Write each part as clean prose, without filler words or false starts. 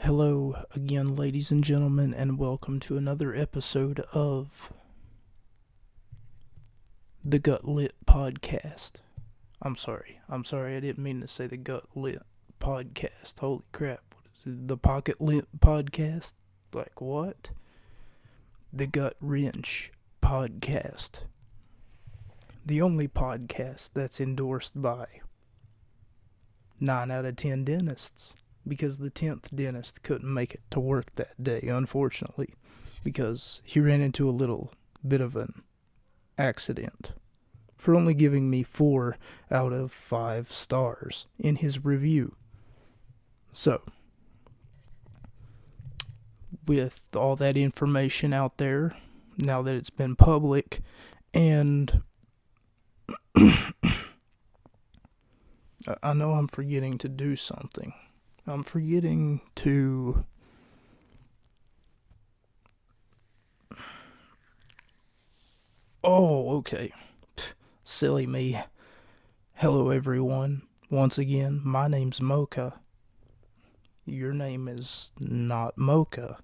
Hello again, ladies and gentlemen, and welcome to another episode of the Gut Lit Podcast. I'm sorry, I didn't mean to say the Gut Lit Podcast. Holy crap, what is it? The Pocket Lit Podcast? Like what? The Gut Wrench Podcast. The only podcast that's endorsed by 9 out of 10 dentists. Because the 10th dentist couldn't make it to work that day, unfortunately, because he ran into a little bit of an accident for only giving me 4 out of 5 stars in his review. So, with all that information out there, now that it's been public, and I know I'm forgetting to do something. I'm forgetting to okay. Silly me. Hello everyone. Once again, my name's Mocha. Your name is not Mocha,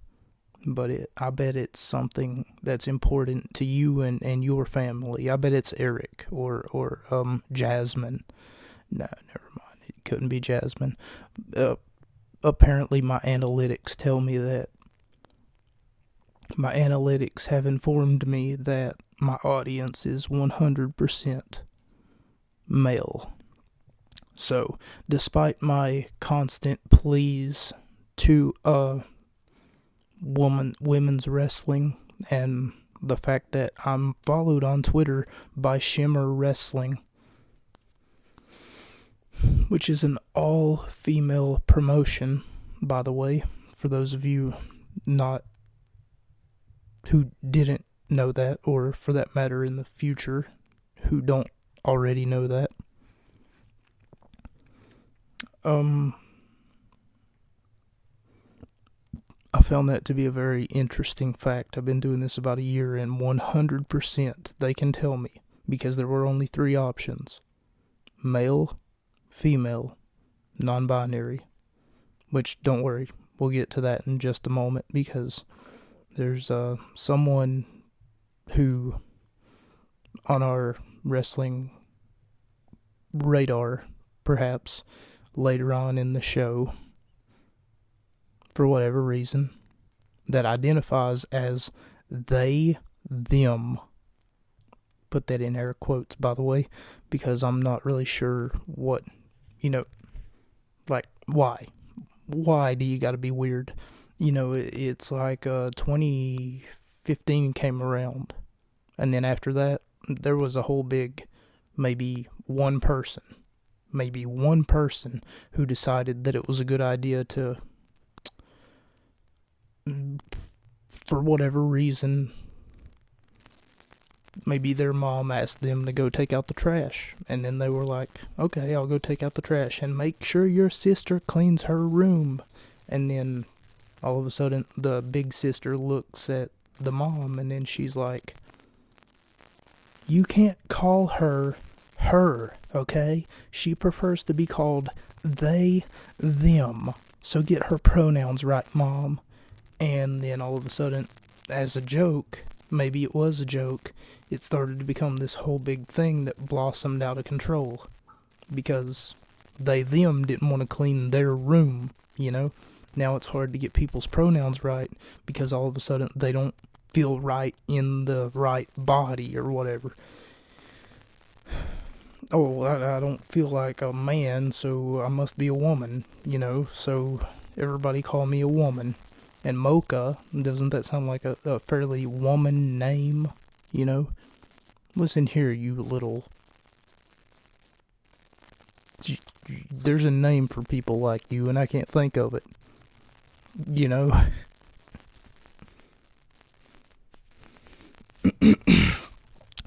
but I bet it's something that's important to you and your family. I bet it's Eric or Jasmine. No, never mind. It couldn't be Jasmine. Apparently my analytics tell me that. My analytics have informed me that my audience is 100% male. So, despite my constant pleas to women's wrestling and the fact that I'm followed on Twitter by Shimmer Wrestling, which is an all-female promotion, by the way, for those of you who didn't know that, or for that matter in the future, who don't already know that. I found that to be a very interesting fact. I've been doing this about a year, and 100% they can tell me, because there were only 3 options: male, female, non-binary, which, don't worry, we'll get to that in just a moment, because there's someone who, on our wrestling radar, perhaps, later on in the show, for whatever reason, that identifies as they, them. Put that in air quotes, by the way, because I'm not really sure what, like, why? Why do you gotta be weird? It's like 2015 came around, and then after that, there was a whole big, maybe one person who decided that it was a good idea to, for whatever reason, maybe their mom asked them to go take out the trash, and then they were like, okay, I'll go take out the trash, and make sure your sister cleans her room. And then all of a sudden the big sister looks at the mom, and then she's like, you can't call her, okay? She prefers to be called they, them. So get her pronouns right, mom. And then all of a sudden, as a joke, maybe it was a joke, it started to become this whole big thing that blossomed out of control. Because they, them didn't want to clean their room, Now it's hard to get people's pronouns right because all of a sudden they don't feel right in the right body or whatever. Oh, I don't feel like a man, so I must be a woman, so everybody call me a woman. And Mocha, doesn't that sound like a fairly woman name, Listen here, you little... There's a name for people like you, and I can't think of it.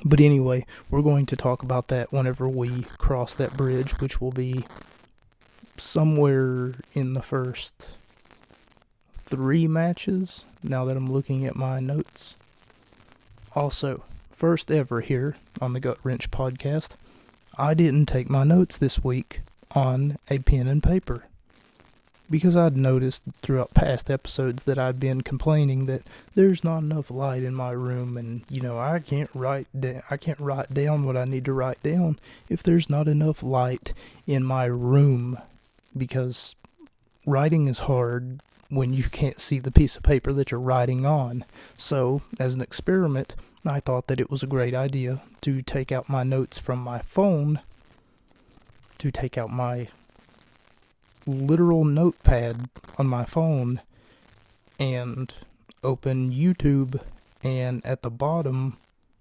But anyway, we're going to talk about that whenever we cross that bridge, which will be somewhere in the first 3 matches, now that I'm looking at my notes. Also, first ever here on the Gut Wrench Podcast, I didn't take my notes this week on a pen and paper. because I'd noticed throughout past episodes that I'd been complaining that there's not enough light in my room, and I can't write down what I need to write down if there's not enough light in my room, because writing is hard when you can't see the piece of paper that you're writing on. So, as an experiment, I thought that it was a great idea to take out my notes from my phone, to take out my literal notepad on my phone and open YouTube, and at the bottom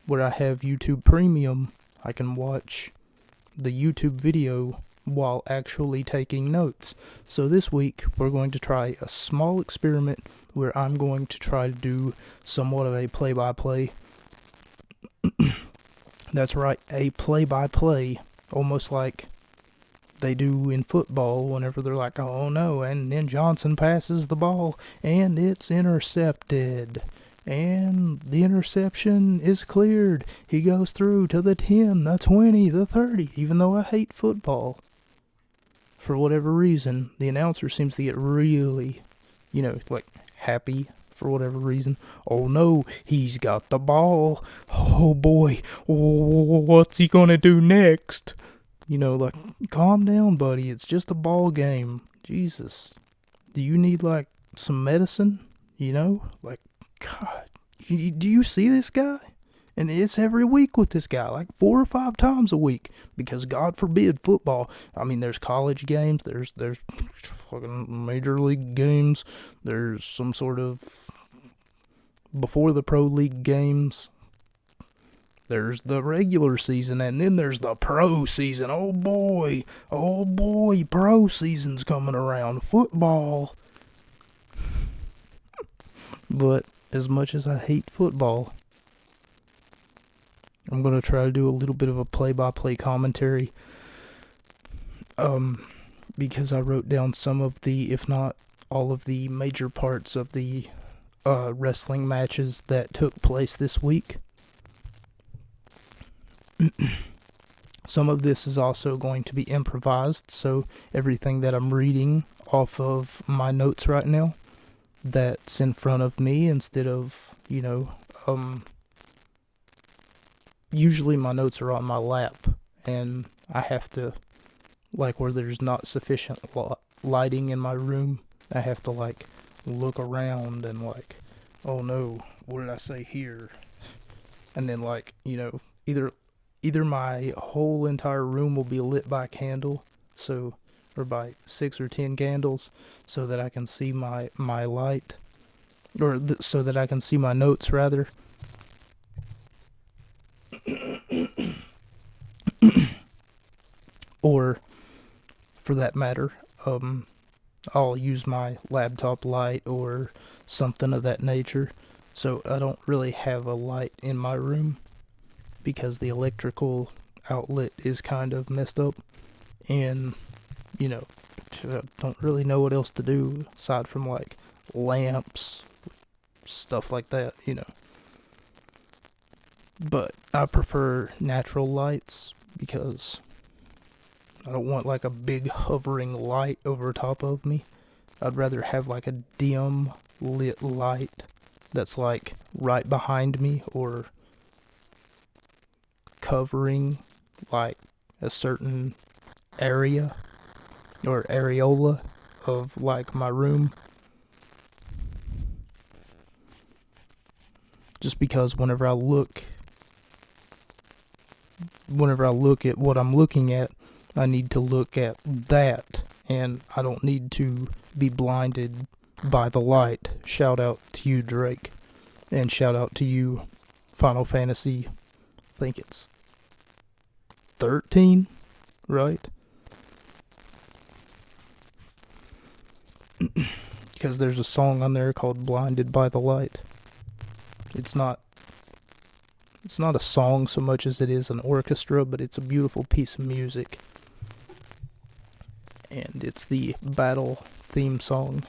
where I have YouTube Premium, I can watch the YouTube video while actually taking notes. So this week we're going to try a small experiment where I'm going to try to do somewhat of a play-by-play. That's right, a play-by-play, almost like they do in football whenever they're like, oh no, and then Johnson passes the ball and it's intercepted, and the interception is cleared. He goes through to the 10, the 20, the 30. Even though I hate football, for whatever reason, the announcer seems to get really, happy for whatever reason. Oh no, he's got the ball. Oh boy, what's he gonna do next? Calm down, buddy. It's just a ball game. Jesus. Do you need, some medicine? God. Do you see this guy? And it's every week with this guy, 4 or 5 times a week. Because God forbid football. I mean, there's college games. There's fucking major league games. There's some sort of before the pro league games. There's the regular season, and then there's the pro season. Oh boy, pro season's coming around. Football. But as much as I hate football, I'm going to try to do a little bit of a play-by-play commentary. Because I wrote down some of the, if not all of the major parts of the wrestling matches that took place this week. Some of this is also going to be improvised, so everything that I'm reading off of my notes right now, that's in front of me instead of, usually my notes are on my lap, and I have to, where there's not sufficient lighting in my room, I have to, look around and, oh no, what did I say here? And then, either my whole entire room will be lit by a candle, or by 6 or 10 candles, so that I can see my light, or so that I can see my notes, rather. Or, for that matter, I'll use my laptop light or something of that nature, so I don't really have a light in my room, because the electrical outlet is kind of messed up, and, I don't really know what else to do, aside from, lamps, stuff like that, But I prefer natural lights, because I don't want, a big hovering light over top of me. I'd rather have, a dim lit light that's, right behind me, or covering a certain area or areola of my room, just because whenever I look at what I'm looking at, I need to look at that, and I don't need to be blinded by the light. Shout out to you, Drake, and shout out to you, Final Fantasy, I think it's 13, right? Because there's a song on there called Blinded by the Light. It's not a song so much as it is an orchestra, but it's a beautiful piece of music. And it's the battle theme song.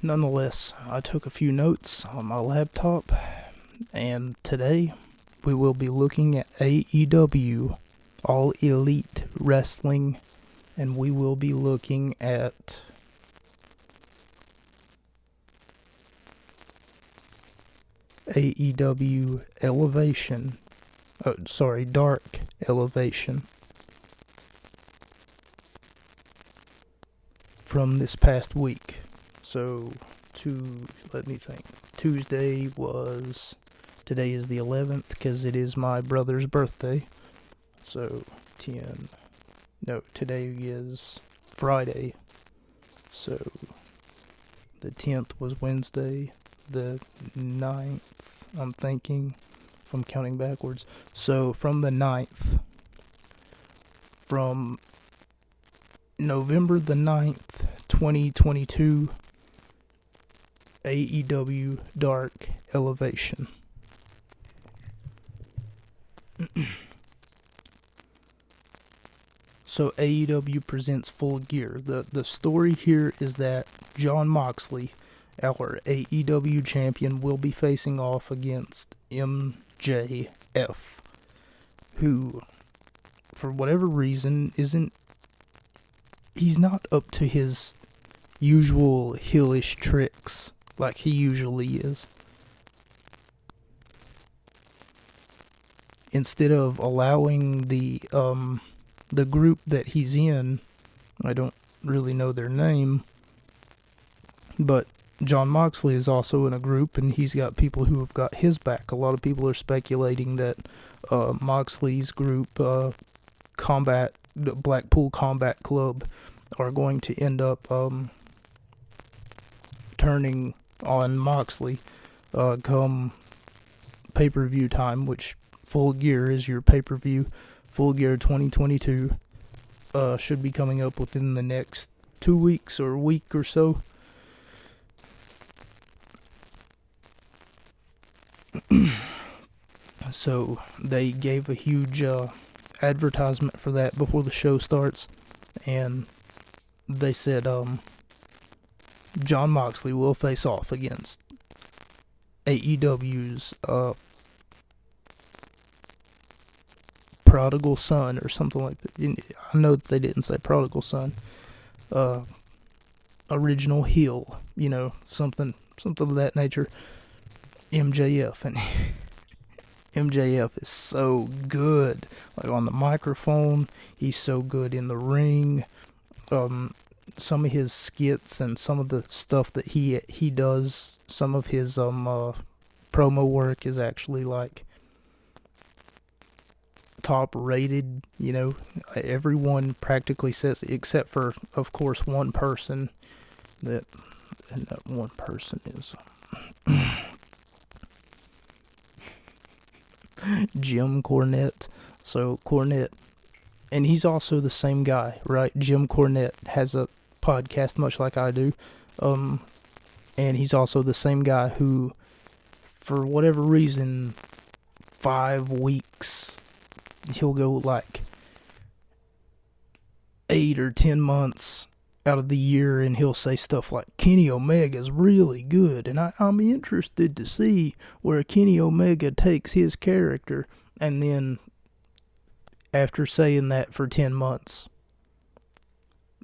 Nonetheless, I took a few notes on my laptop, and today we will be looking at AEW, All Elite Wrestling and we will be looking at AEW Elevation. Dark Elevation from this past week. So, let me think. Today is the 11th, because it is my brother's birthday. So, today is Friday. So, the 10th was Wednesday. The 9th, I'm thinking, if I'm counting backwards. So, from the 9th, from November the 9th, 2022, AEW Dark Elevation. So AEW presents Full Gear. The story here is that Jon Moxley, our AEW champion, will be facing off against MJF, who, for whatever reason, he's not up to his usual heelish tricks like he usually is. Instead of allowing the group that he's in, I don't really know their name, but Jon Moxley is also in a group, and he's got people who have got his back. A lot of people are speculating that Moxley's group, Blackpool Combat Club, are going to end up turning on Moxley come pay-per-view time, which Full Gear is your pay-per-view. Full Gear 2022 should be coming up within the next 2 weeks or a week or so. So they gave a huge advertisement for that before the show starts, and they said Jon Moxley will face off against AEW's prodigal son or something like that. I know that they didn't say prodigal son. Original heel, something of that nature. MJF, and MJF is so good. Like on the microphone, he's so good in the ring. Some of his skits and some of the stuff that he does, some of his promo work is actually like top rated. Everyone practically says, except for, of course, one person, and that one person is Jim Cornette. So Cornette, and he's also the same guy, right? Jim Cornette has a podcast much like I do, and he's also the same guy who, for whatever reason, 5 weeks, he'll go like 8 or 10 months out of the year, and he'll say stuff like, Kenny Omega's really good, and I'm interested to see where Kenny Omega takes his character. And then, after saying that for 10 months,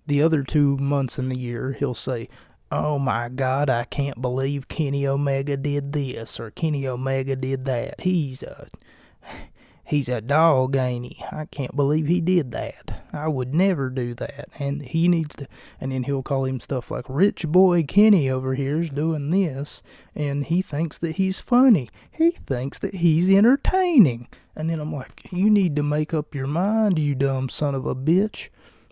the other 2 months in the year, he'll say, oh my God, I can't believe Kenny Omega did this, or Kenny Omega did that. He's a dog, ain't he? I can't believe he did that. I would never do that. And he needs to... And then he'll call him stuff like, Rich Boy Kenny over here's doing this, and he thinks that he's funny. He thinks that he's entertaining. And then I'm like, you need to make up your mind, you dumb son of a bitch.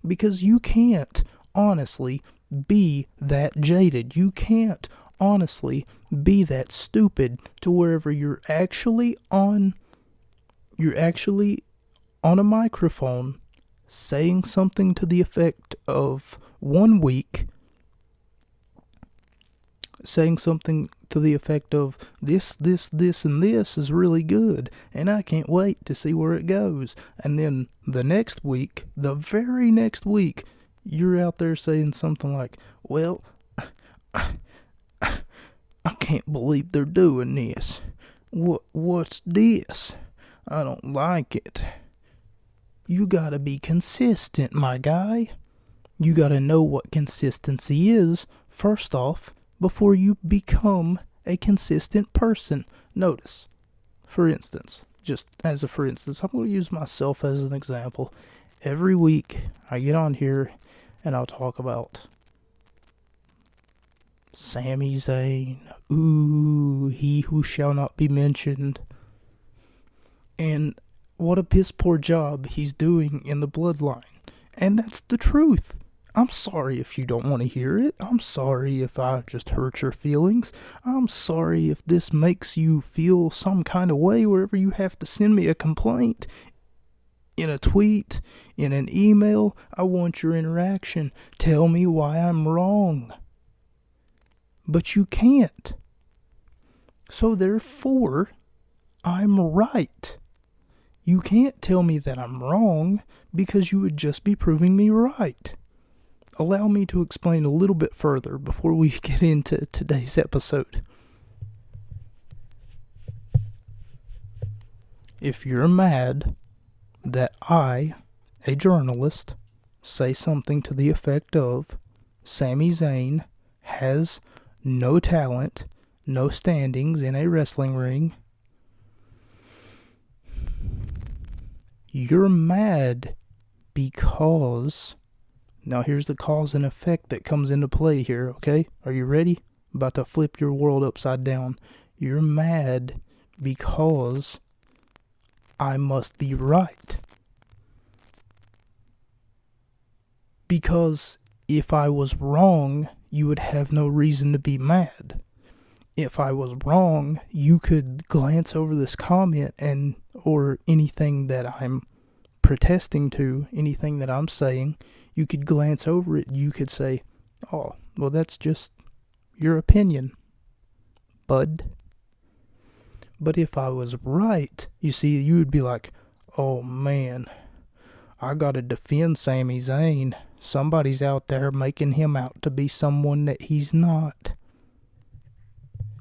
Because you can't, honestly, be that jaded. You can't, honestly, be that stupid to wherever you're actually on a microphone saying something to the effect of one week, saying something to the effect of this, and this is really good, and I can't wait to see where it goes. And then the next week, the very next week, you're out there saying something like, well, I can't believe they're doing this. What's this? I don't like it. You gotta be consistent, my guy. You gotta know what consistency is, first off, before you become a consistent person. Notice, for instance, I'm going to use myself as an example. Every week, I get on here and I'll talk about Sami Zayn. Ooh, he who shall not be mentioned. And what a piss poor job he's doing in the bloodline. And that's the truth. I'm sorry if you don't want to hear it. I'm sorry if I just hurt your feelings. I'm sorry if this makes you feel some kind of way wherever you have to send me a complaint. In a tweet, in an email, I want your interaction. Tell me why I'm wrong. But you can't. So therefore, I'm right. You can't tell me that I'm wrong because you would just be proving me right. Allow me to explain a little bit further before we get into today's episode. If you're mad that I, a journalist, say something to the effect of Sami Zayn has no talent, no standings in a wrestling ring, you're mad because... Now here's the cause and effect that comes into play here, okay? Are you ready? I'm about to flip your world upside down. You're mad because I must be right. Because if I was wrong, you would have no reason to be mad. If I was wrong, you could glance over this comment or anything that I'm protesting to, anything that I'm saying, you could glance over it, you could say, oh, well, that's just your opinion, bud. But if I was right, you see, you would be like, oh, man, I gotta defend Sami Zayn. Somebody's out there making him out to be someone that he's not.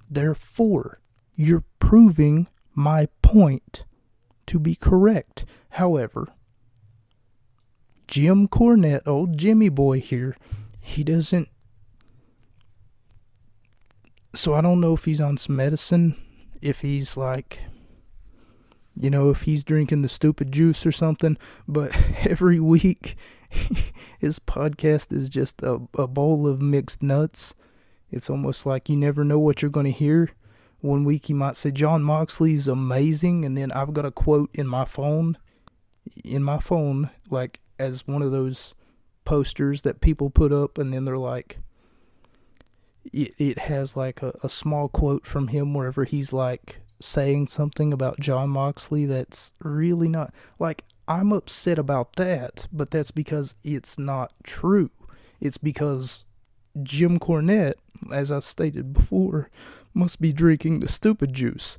Therefore, you're proving my point to be correct. However, Jim Cornette, old Jimmy boy here, he doesn't... So I don't know if he's on some medicine, if he's like, if he's drinking the stupid juice or something, but every week his podcast is just a bowl of mixed nuts. It's almost like you never know what you're going to hear. One week he might say, John Moxley's amazing, and then I've got a quote in my phone, like as one of those posters that people put up, and then they're like, it has like a small quote from him wherever he's like saying something about John Moxley that's really not, like, I'm upset about that, but that's because it's not true. It's because Jim Cornette, as I stated before, must be drinking the stupid juice.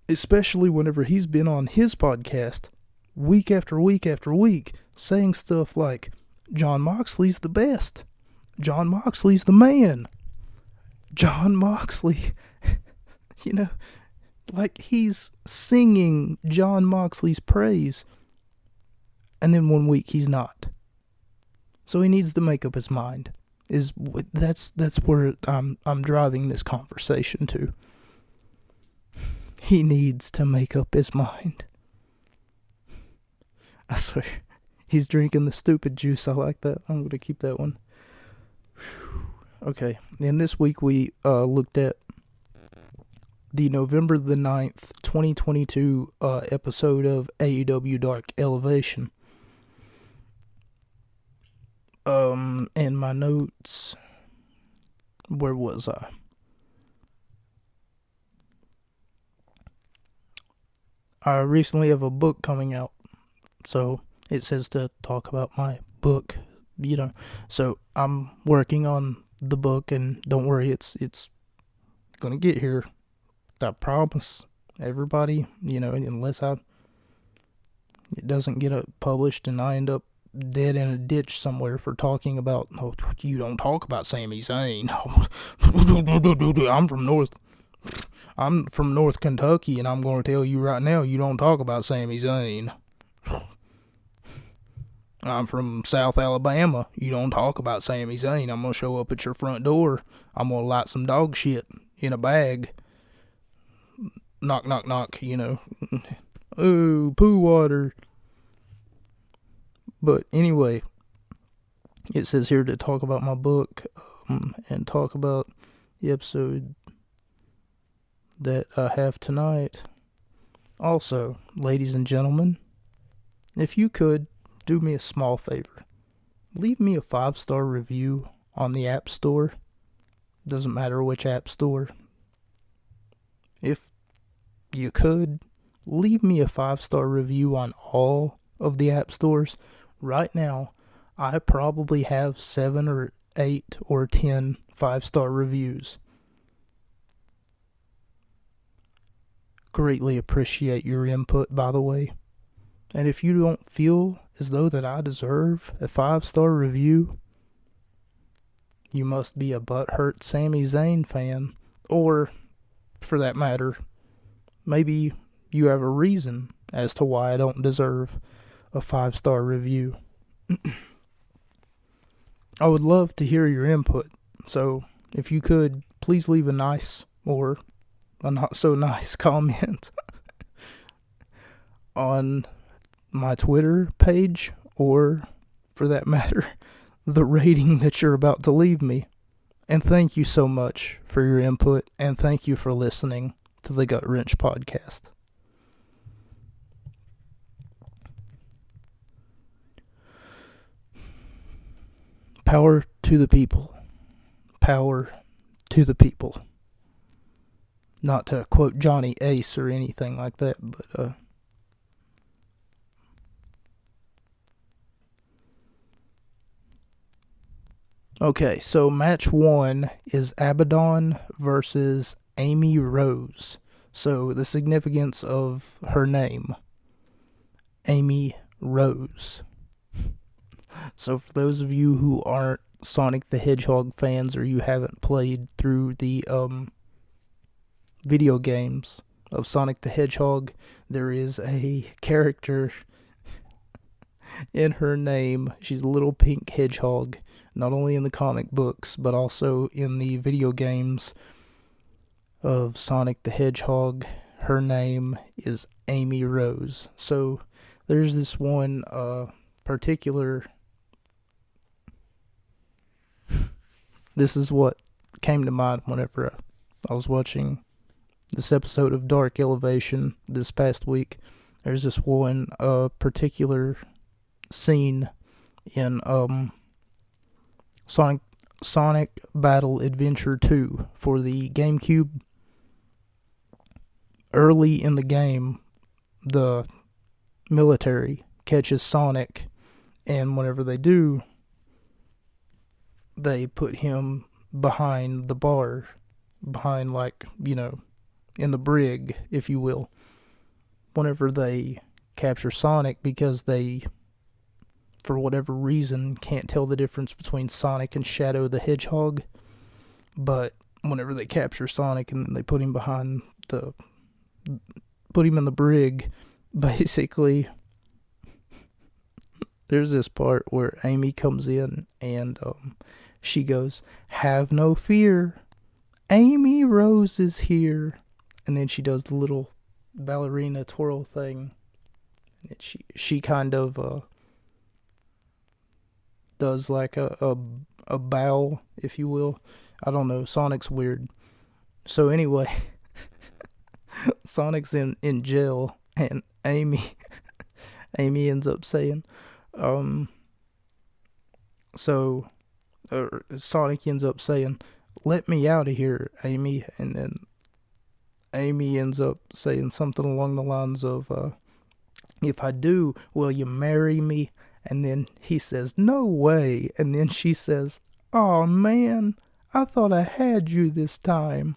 Especially whenever he's been on his podcast, week after week after week, saying stuff like, John Moxley's the best. John Moxley's the man. John Moxley, like he's singing John Moxley's praise. And then one week he's not. So he needs to make up his mind. That's where I'm driving this conversation to. He needs to make up his mind. I swear, he's drinking the stupid juice. I like that. I'm going to keep that one. Okay, and this week we looked at the November the 9th, 2022 episode of AEW Dark Elevation. In my notes, where was I? I recently have a book coming out, so it says to talk about my book, so I'm working on the book, and don't worry, it's gonna get here, I promise everybody, unless it doesn't get published and I end up dead in a ditch somewhere for talking about, oh, you don't talk about Sami Zayn. I'm from North Kentucky, and I'm going to tell you right now, you don't talk about Sami Zayn. I'm from South Alabama. You don't talk about Sami Zayn. I'm going to show up at your front door. I'm going to light some dog shit in a bag. Knock, knock, knock, Ooh, poo water. But anyway, it says here to talk about my book and talk about the episode that I have tonight. Also, ladies and gentlemen, if you could do me a small favor, leave me a 5-star review on the App Store. Doesn't matter which App Store. If you could, leave me a 5-star review on all of the App Stores. Right now, I probably have 7 or 8 or 10 5-star reviews. Greatly appreciate your input, by the way. And if you don't feel as though that I deserve a 5-star review, you must be a butthurt Sami Zayn fan. Or, for that matter, maybe you have a reason as to why I don't deserve a 5-star review. I would love to hear your input. So, if you could, please leave a nice or a not so nice comment on my Twitter page, or for that matter, the rating that you're about to leave me. And thank you so much for your input, and thank you for listening to the Gut Wrench Podcast. Power to the people. Power to the people. Not to quote Johnny Ace or anything like that, but okay, so match 1 is Abaddon versus Amy Rose. So the significance of her name, Amy Rose. So for those of you who aren't Sonic the Hedgehog fans, or you haven't played through the video games of Sonic the Hedgehog, there is a character in her name. She's a little pink hedgehog, not only in the comic books, but also in the video games of Sonic the Hedgehog. Her name is Amy Rose. So there's this one particular... This is what came to mind whenever I was watching this episode of Dark Elevation this past week. There's this one particular scene in Sonic Battle Adventure 2 for the GameCube. Early in the game, the military catches Sonic, and whenever they do, they put him behind the bar, behind, like, in the brig, if you will, whenever they capture Sonic, because they, for whatever reason, can't tell the difference between Sonic and Shadow the Hedgehog. But whenever they capture Sonic and they put him in the brig, basically, there's this part where Amy comes in and she goes, "Have no fear, Amy Rose is here." And then she does the little ballerina twirl thing. And she kind of does like a bow, if you will. I don't know, Sonic's weird. So anyway, Sonic's in jail, and Amy ends up saying, Sonic ends up saying, "Let me out of here, Amy." And then Amy ends up saying something along the lines of, "If I do, will you marry me?" And then he says, "No way." And then she says, "Oh man, I thought I had you this time."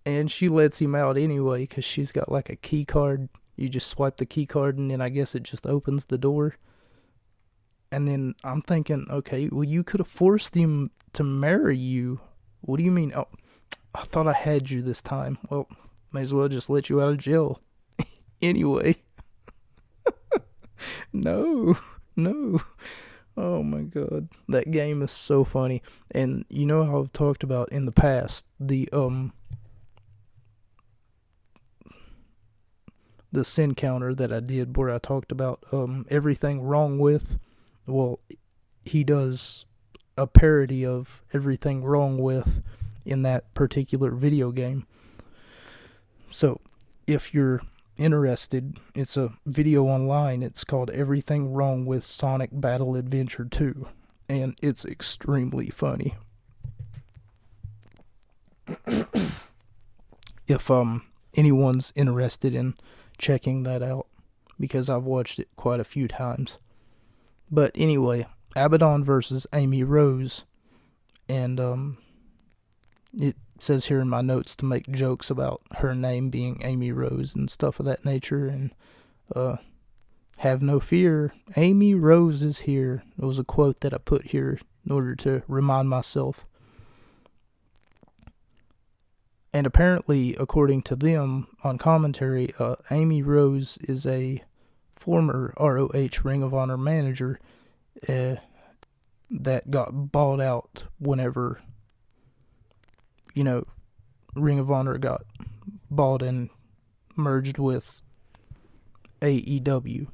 And she lets him out anyway, because she's got like a key card. You just swipe the key card, and then I guess it just opens the door. And then I'm thinking, okay, well, you could have forced him to marry you. What do you mean? Oh, I thought I had you this time. Well, may as well just let you out of jail. Anyway. No. No. Oh my god. That game is so funny. And you know how I've talked about in the past the sin counter that I did where I talked about everything wrong with. Well, he does a parody of everything wrong with in that particular video game. So, if you're interested, it's a video online. It's called Everything Wrong with Sonic Battle Adventure 2, and it's extremely funny. If anyone's interested in checking that out, because I've watched it quite a few times. But anyway, Abaddon versus Amy Rose, and it says here in my notes to make jokes about her name being Amy Rose and stuff of that nature, and have no fear, Amy Rose is here. It was a quote that I put here in order to remind myself. And apparently, according to them on commentary, Amy Rose is a former ROH Ring of Honor manager that got bought out whenever, Ring of Honor got bought and merged with AEW.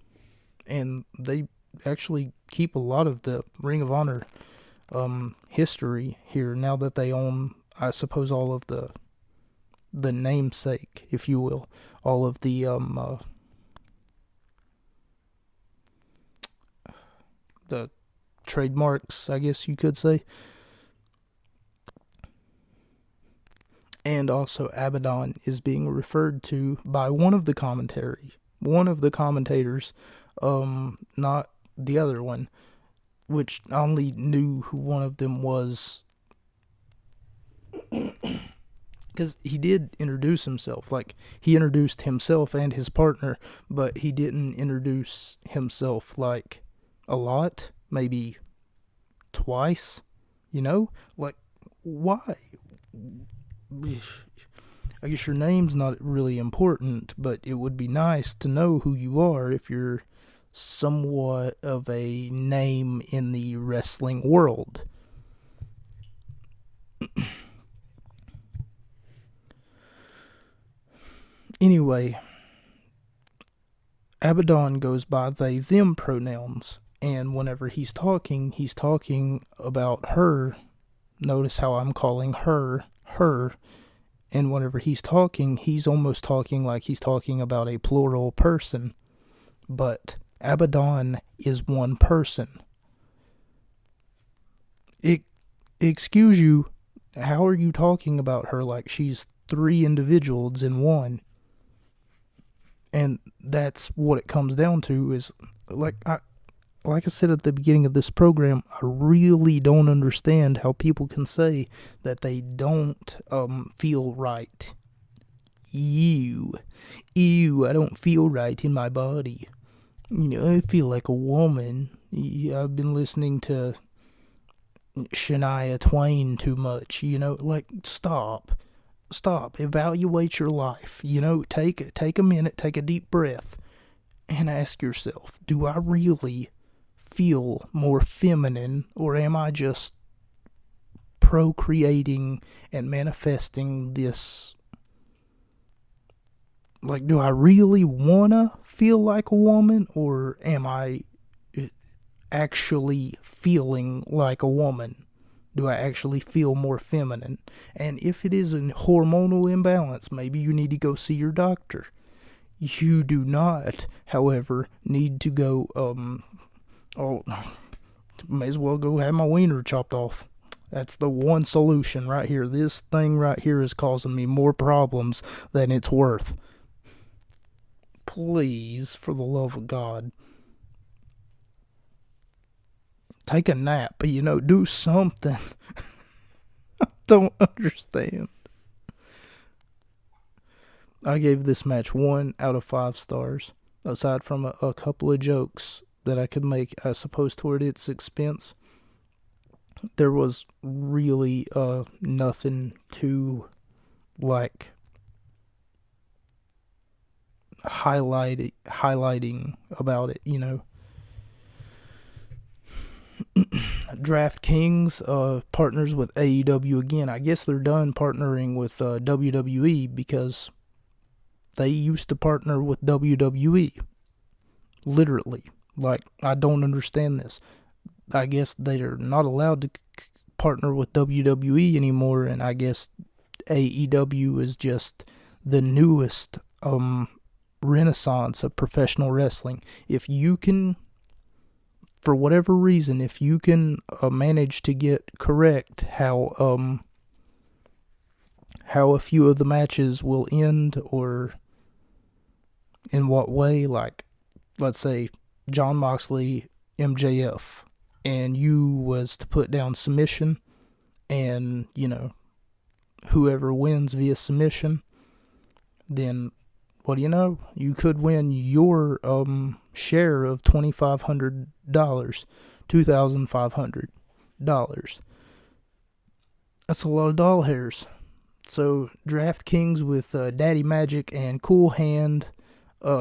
And they actually keep a lot of the Ring of Honor history here now that they own, I suppose, all of the namesake, if you will, all of the trademarks, I guess you could say. And also Abaddon is being referred to by one of the commentators, not the other one, which I only knew who one of them was because he did introduce himself. Like, he introduced himself and his partner, but he didn't introduce himself, like, a lot. Maybe twice, Like, why? I guess your name's not really important, but it would be nice to know who you are if you're somewhat of a name in the wrestling world. Anyway, Abaddon goes by they, them pronouns, and whenever he's talking about her. Notice how I'm calling her, her, and whenever he's talking, he's almost talking like he's talking about a plural person. But Abaddon is one person. Excuse you, how are you talking about her like she's three individuals in one? And that's what it comes down to, is like I said at the beginning of this program, I really don't understand how people can say that they don't feel right. Ew, I don't feel right in my body. I feel like a woman. I've been listening to Shania Twain too much, like, stop, evaluate your life, take a minute, take a deep breath, and ask yourself, do I really feel more feminine, or am I just procreating and manifesting this? Like, do I really wanna feel like a woman, or am I actually feeling like a woman? Do I actually feel more feminine? And if it is a hormonal imbalance, maybe you need to go see your doctor. You do not, however, need to go, may as well go have my wiener chopped off. That's the one solution right here. This thing right here is causing me more problems than it's worth. Please, for the love of God, take a nap, do something. I don't understand. I gave this match 1 out of 5 stars, aside from a couple of jokes that I could make, I suppose, toward its expense. There was really nothing to, like, highlighting about it, DraftKings partners with AEW again. I guess they're done partnering with WWE because they used to partner with WWE. Literally. Like, I don't understand this. I guess they're not allowed to partner with WWE anymore, and I guess AEW is just the newest renaissance of professional wrestling. If you can, for whatever reason, if you can manage to get correct how a few of the matches will end, or in what way, like, let's say Jon Moxley, MJF, and you was to put down submission, and, whoever wins via submission, then, what do you know? You could win your share of $2,500, $2,500. That's a lot of doll hairs. So DraftKings with Daddy Magic and Cool Hand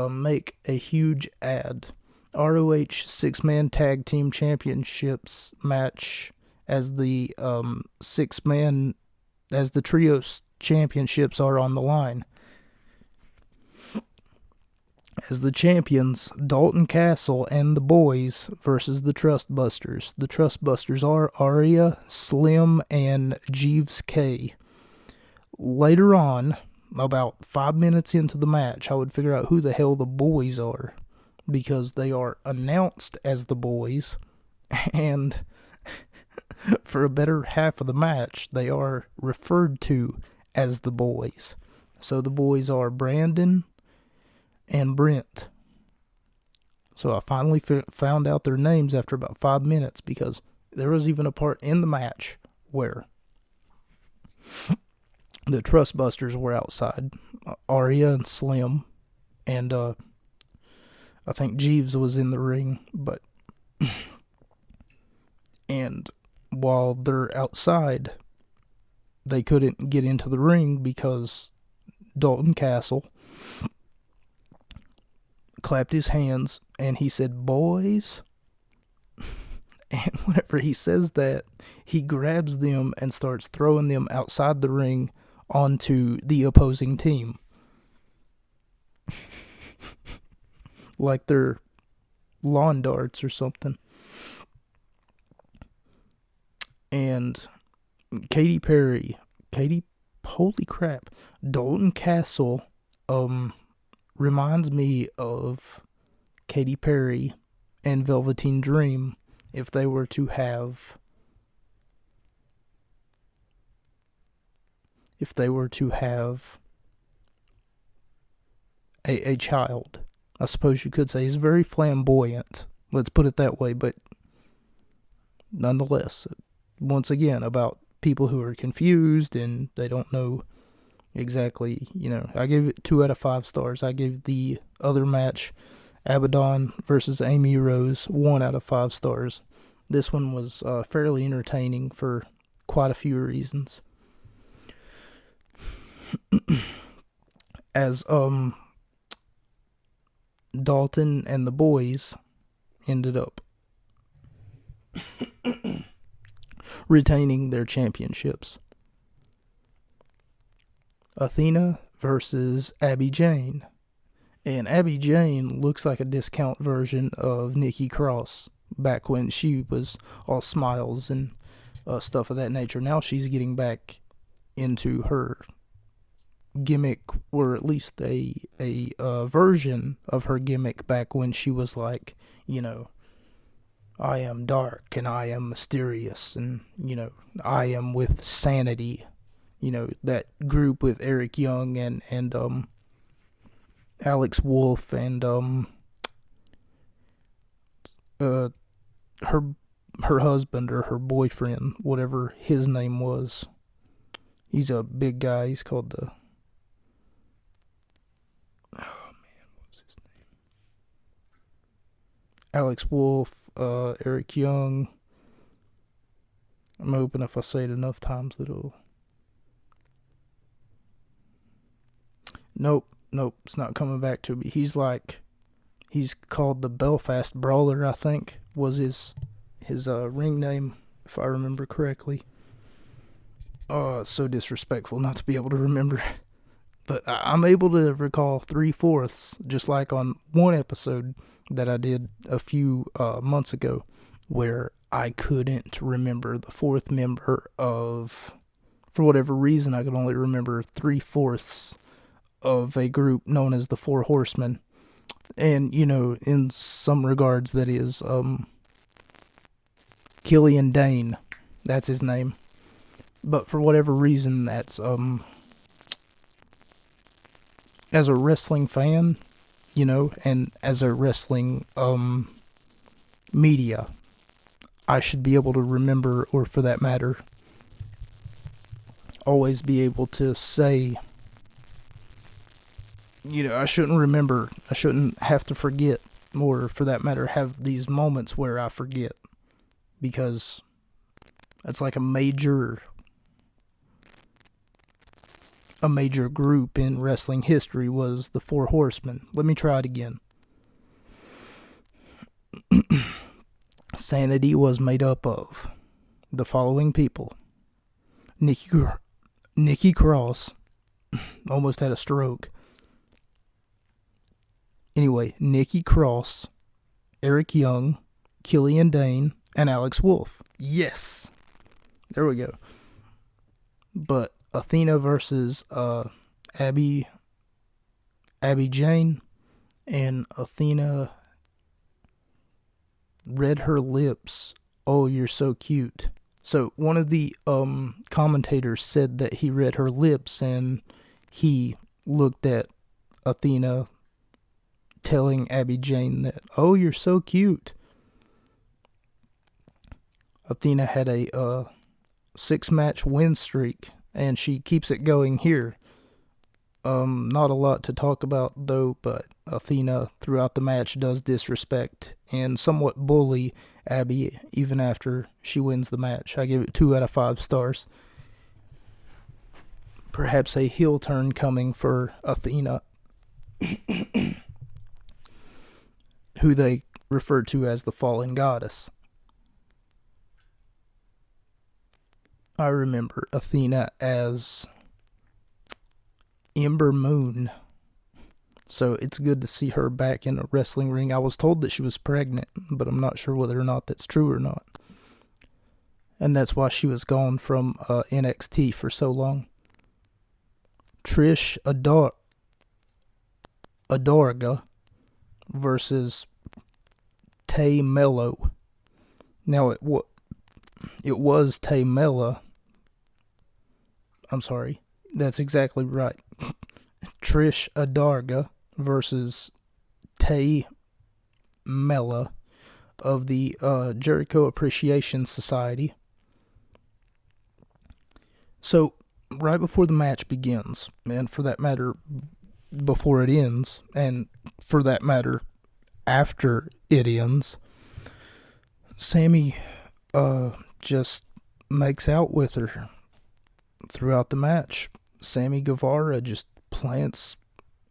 make a huge ad. ROH 6-man tag team championships match as the as the trios championships are on the line. As the champions, Dalton Castle and the boys versus the Trustbusters. The Trustbusters are Arya, Slim, and Jeeves K. Later on, about 5 minutes into the match, I would figure out who the hell the boys are, because they are announced as the boys, and for a better half of the match, they are referred to as the boys. So the boys are Brandon and Brent. So I finally found out their names after about 5 minutes, because there was even a part in the match where the Trustbusters were outside. Arya and Slim, and I think Jeeves was in the ring, but and while they're outside, they couldn't get into the ring because Dalton Castle clapped his hands and he said, "Boys." And whenever he says that, he grabs them and starts throwing them outside the ring onto the opposing team. Like they're lawn darts or something. And Katy Perry, holy crap, Dalton Castle reminds me of Katy Perry and Velveteen Dream if they were to have a child. I suppose you could say he's very flamboyant. Let's put it that way, but nonetheless, once again, about people who are confused and they don't know exactly, I gave it 2 out of 5 stars. I gave the other match, Abaddon versus Amy Rose, 1 out of 5 stars. This one was fairly entertaining for quite a few reasons. As Dalton and the boys ended up retaining their championships. Athena versus Abby Jane. And Abby Jane looks like a discount version of Nikki Cross back when she was all smiles and stuff of that nature. Now she's getting back into her gimmick, or at least a version of her gimmick back when she was like, I am dark and I am mysterious and, I am with sanity. That group with Eric Young and Alex Wolf and her husband or her boyfriend, whatever his name was. He's a big guy. He's called the... what's his name? Alex Wolf, Eric Young. I'm hoping if I say it enough times that it'll... Nope, it's not coming back to me. He's called the Belfast Brawler, I think, was his his ring name, if I remember correctly. So disrespectful not to be able to remember. But I'm able to recall 3/4, just like on one episode that I did a few months ago, where I couldn't remember the fourth member of, for whatever reason, I could only remember 3/4 of a group known as the Four Horsemen. And, in some regards, that is Killian Dane. That's his name. But for whatever reason, that's as a wrestling fan, and as a wrestling media, I should be able to remember, or for that matter, always be able to say, I shouldn't have to forget, or for that matter, have these moments where I forget, because it's like a major group in wrestling history was the Four Horsemen. Let me try it again. Sanity was made up of the following people: Nikki Cross, almost had a stroke. Anyway, Nikki Cross, Eric Young, Killian Dane, and Alex Wolf. Yes! There we go. But Athena versus Abby Jane, and Athena read her lips. Oh, you're so cute. So one of the commentators said that he read her lips, and he looked at Athena telling Abby Jane that, oh, you're so cute. Athena had a 6-match win streak, and she keeps it going here. Not a lot to talk about, though, but Athena, throughout the match, does disrespect and somewhat bully Abby, even after she wins the match. I give it 2 out of 5 stars. Perhaps a heel turn coming for Athena, who they refer to as the Fallen Goddess. I remember Athena as Ember Moon, so it's good to see her back in a wrestling ring. I was told that she was pregnant, but I'm not sure whether or not that's true or not. And that's why she was gone from NXT for so long. Trish Adorga versus Tay Mello. Now, it was Tay Mella. I'm sorry. That's exactly right. Trish Adorga versus Tay Mella of the Jericho Appreciation Society. So, right before the match begins, and for that matter, before it ends, and for that matter, after it ends, Sammy just makes out with her throughout the match. Sammy Guevara just plants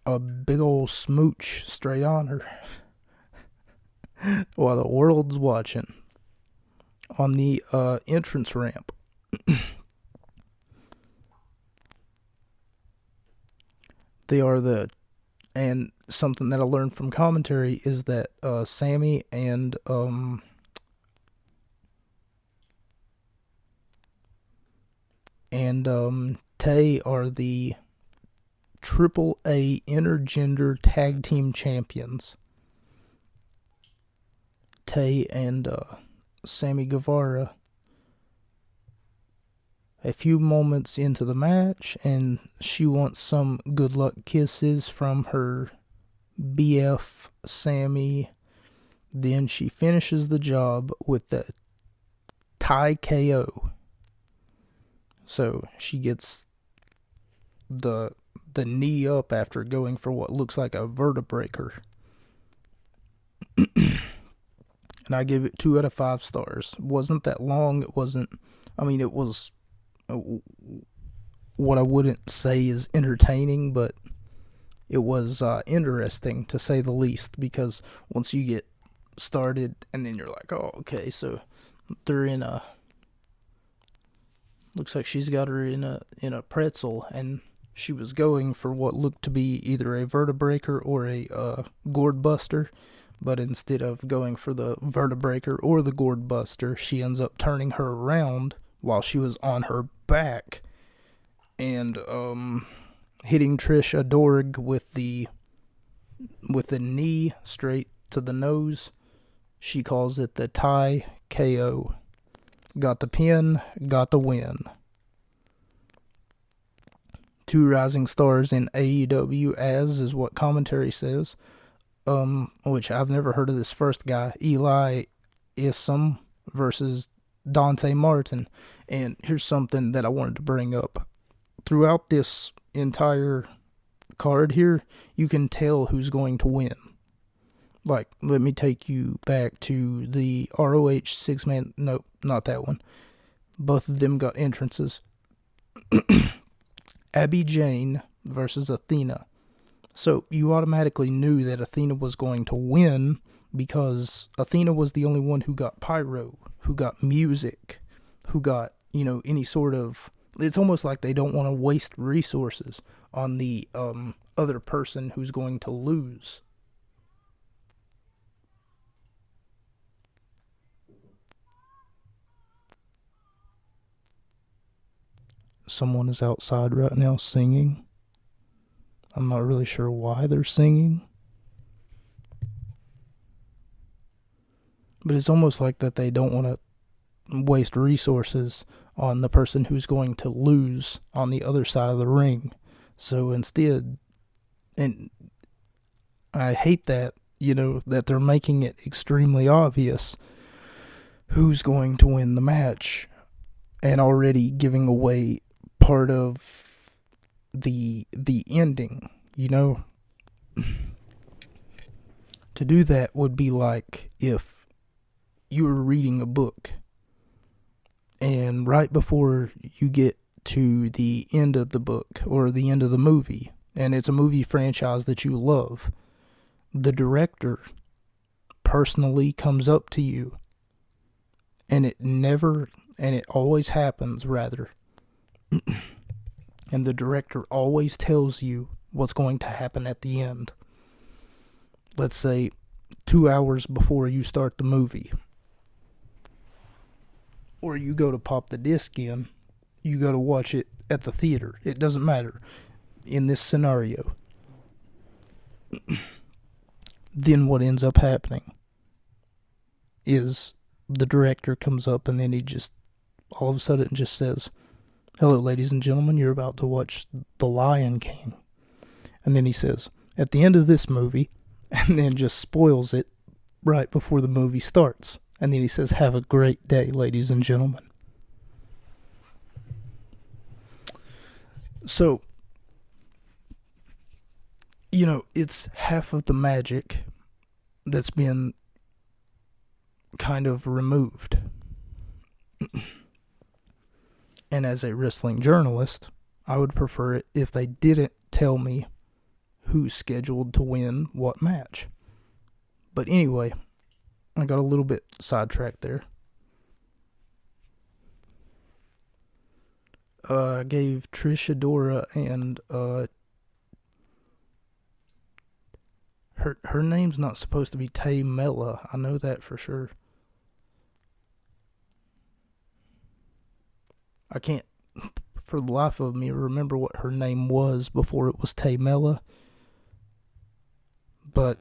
a big old smooch straight on her while the world's watching on the entrance ramp. And something that I learned from commentary is that Sammy and Tay are the AAA Intergender Tag Team Champions. Tay and Sammy Guevara. A few moments into the match, and she wants some good luck kisses from her BF Sammy. Then she finishes the job with the Thai KO. So she gets the knee up after going for what looks like a vertebreaker. And I give it 2 out of 5 stars. It wasn't that long. It was what I wouldn't say is entertaining, but it was interesting to say the least, because once you get started and then you're like, oh, okay, so they're in a, looks like she's got her in a pretzel, and she was going for what looked to be either a vertebraker or a gourd buster, but instead of going for the vertebraker or the gourd buster, she ends up turning her around while she was on her back and hitting Trish Adorg with the knee straight to the nose. She calls it the tie KO. Got the pin, got the win. 2 rising stars in AEW, as is what commentary says. Which I've never heard of this first guy, Eli Isom versus Dante Martin. And here's something that I wanted to bring up. Throughout this entire card here, you can tell who's going to win. Like, let me take you back to the ROH 6-man, nope, not that one. Both of them got entrances. Abby Jane versus Athena. So you automatically knew that Athena was going to win because Athena was the only one who got pyro, who got music, who got, any sort of... It's almost like they don't want to waste resources on the other person who's going to lose. Someone is outside right now singing. I'm not really sure why they're singing. But it's almost like that they don't want to waste resources on the person who's going to lose on the other side of the ring. So instead, and I hate that, that they're making it extremely obvious who's going to win the match and already giving away part of the ending, To do that would be like if you were reading a book and right before you get to the end of the book or the end of the movie, and it's a movie franchise that you love, the director personally comes up to you, and it always happens, rather. And the director always tells you what's going to happen at the end. Let's say 2 hours before you start the movie. Or you go to pop the disc in. You go to watch it at the theater. It doesn't matter in this scenario. Then what ends up happening is the director comes up and then he just all of a sudden just says, "Hello, ladies and gentlemen, you're about to watch The Lion King." And then he says, "At the end of this movie," and then just spoils it right before the movie starts. And then he says, "Have a great day, ladies and gentlemen." So, it's half of the magic that's been kind of removed. And as a wrestling journalist, I would prefer it if they didn't tell me who's scheduled to win what match. But anyway, I got a little bit sidetracked there. I gave Trish Adora and her name's not supposed to be Tamela. I know that for sure. I can't, for the life of me, remember what her name was before it was Tamela. But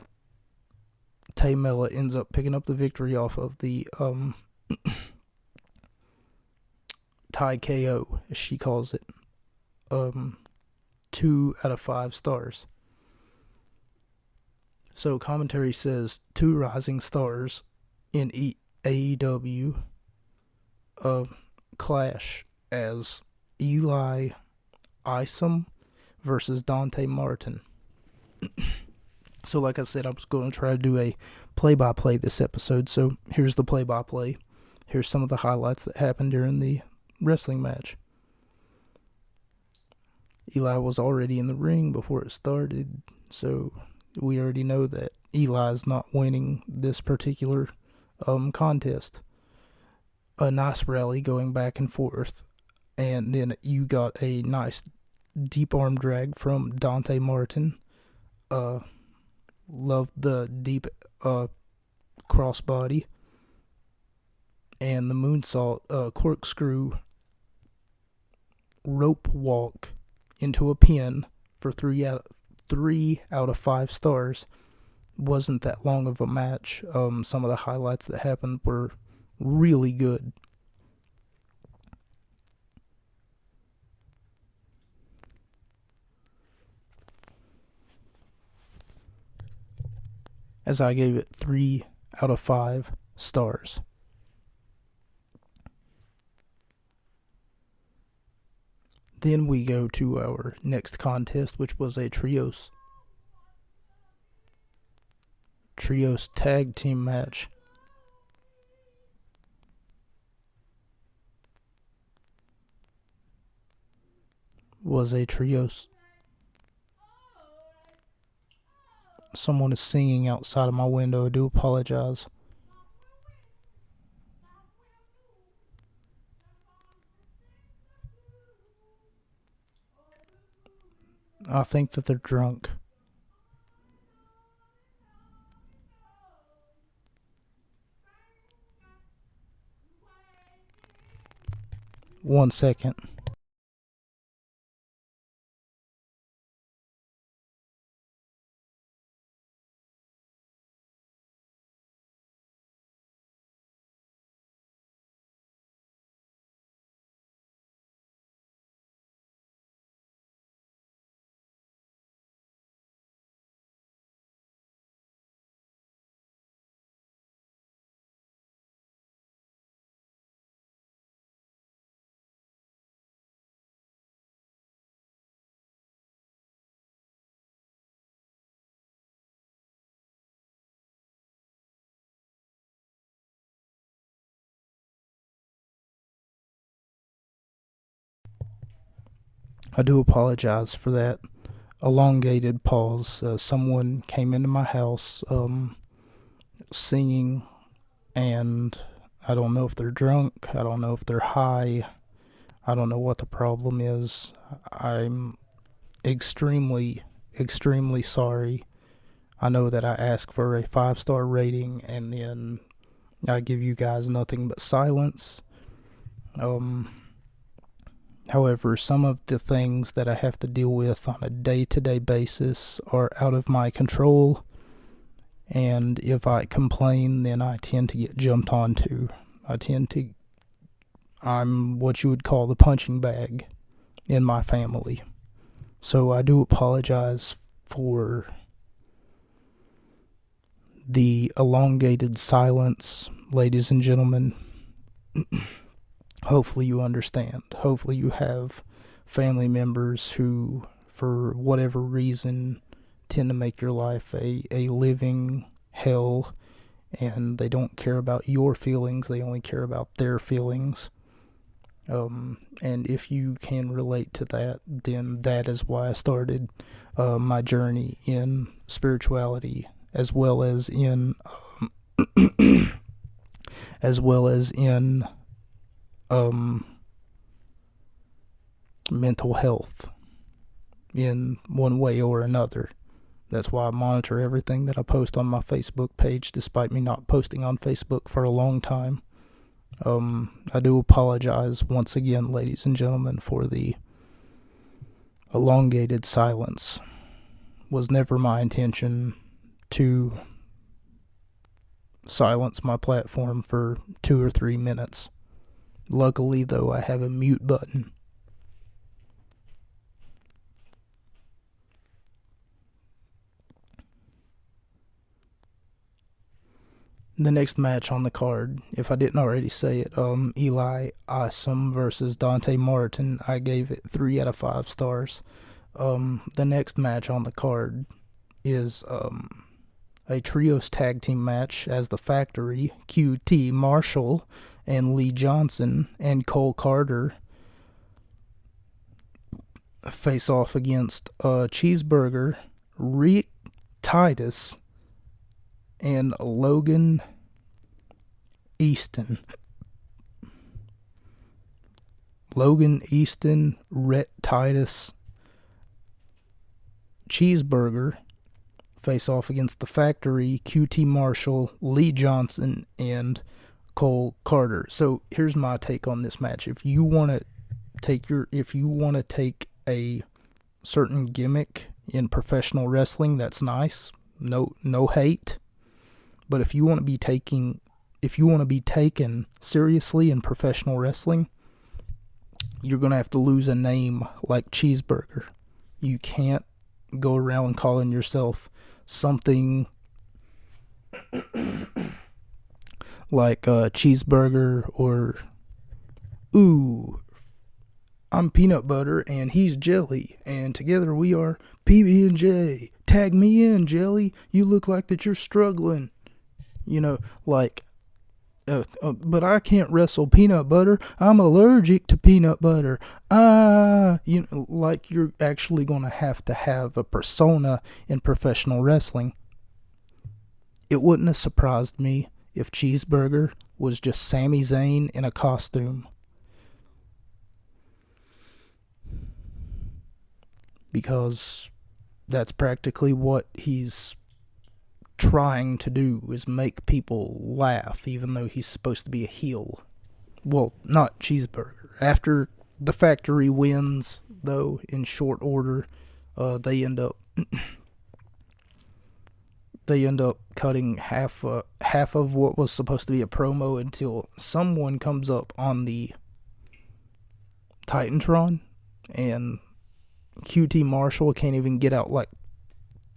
Tamela ends up picking up the victory off of the tie KO, as she calls it. 2 out of 5 stars. So commentary says 2 rising stars in AEW clash as Eli Isom versus Dante Martin. So like I said, I was going to try to do a play-by-play this episode. So here's the play-by-play. Here's some of the highlights that happened during the wrestling match. Eli was already in the ring before it started, so we already know that Eli's not winning this particular contest. a nice rally going back and forth, and then you got a nice deep arm drag from Dante Martin. Loved the deep crossbody, and the moonsault corkscrew rope walk into a pin for 3 out of 5 stars. Wasn't that long of a match. Some of the highlights that happened were really good. As I gave it 3 out of 5 stars. Then we go to our next contest, which was a trios tag team match. Someone is singing outside of my window. I do apologize. I think that they're drunk. One second. I do apologize for that elongated pause. Someone came into my house singing, and I don't know if they're drunk. I don't know if they're high. I don't know what the problem is. I'm extremely, extremely sorry. I know that I asked for a 5-star rating, and then I give you guys nothing but silence. However, some of the things that I have to deal with on a day-to-day basis are out of my control, and if I complain, then I tend to get jumped onto. I'm what you would call the punching bag in my family. So I do apologize for the elongated silence, ladies and gentlemen. Hopefully you understand. Hopefully you have family members who, for whatever reason, tend to make your life a living hell, and they don't care about your feelings, they only care about their feelings. And if you can relate to that, then that is why I started my journey in spirituality, as well as in mental health in one way or another. That's why I monitor everything that I post on my Facebook page, despite me not posting on Facebook for a long time. I do apologize once again, ladies and gentlemen, for the elongated silence. It was never my intention to silence my platform for 2 or 3 minutes. Luckily, though, I have a mute button. The next match on the card, if I didn't already say it, Eli Isom versus Dante Martin, I gave it 3 out of 5 stars. The next match on the card is a trios tag team match as the Factory, QT Marshall, and Lee Johnson and Cole Carter face off against Cheeseburger, Rick Titus, and Logan Easton. Logan Easton, Rhett Titus, Cheeseburger face off against The Factory, QT Marshall, Lee Johnson, and Cole Carter. So here's my take on this match. If you want to take a certain gimmick in professional wrestling, that's nice. No hate. But if you want to be taken seriously in professional wrestling, you're going to have to lose a name like Cheeseburger. You can't go around calling yourself something like Cheeseburger or, ooh, I'm peanut butter and he's jelly, and together we are PB&J. Tag me in, Jelly. You look like that you're struggling. You know, like, but I can't wrestle peanut butter. I'm allergic to peanut butter. You know, like you're actually going to have a persona in professional wrestling. It wouldn't have surprised me if Cheeseburger was just Sami Zayn in a costume. Because that's practically what he's trying to do, is make people laugh, even though he's supposed to be a heel. Well, not Cheeseburger. After The Factory wins, though, in short order, they end up cutting half of what was supposed to be a promo until someone comes up on the Titantron, and QT Marshall can't even get out like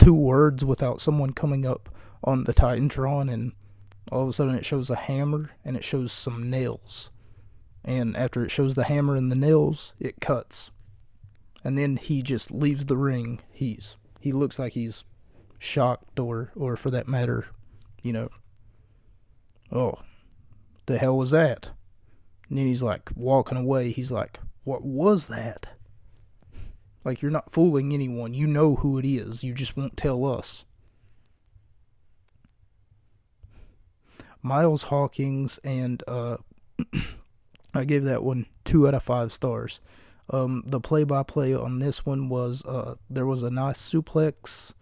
2 words without someone coming up on the Titantron, and all of a sudden it shows a hammer and it shows some nails. And after it shows the hammer and the nails, it cuts. And then he just leaves the ring. He looks like he's shocked, or for that matter, you know, oh, the hell was that? And then he's like walking away. He's like, what was that? Like, you're not fooling anyone. You know who it is. You just won't tell us. Miles Hawkins, and I gave that one 2 out of 5 stars. The play-by-play on this one was, there was a nice suplex,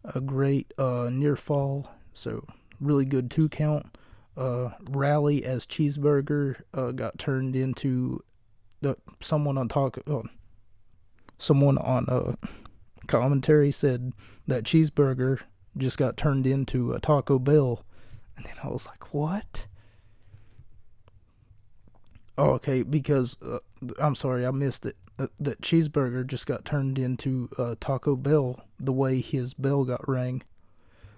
a great near fall, so really good 2 count. Rally as Cheeseburger got turned into someone on commentary said that Cheeseburger just got turned into a Taco Bell. And then I was like, what? Oh, okay, because, I'm sorry, I missed it. That Cheeseburger just got turned into Taco Bell the way his bell got rang.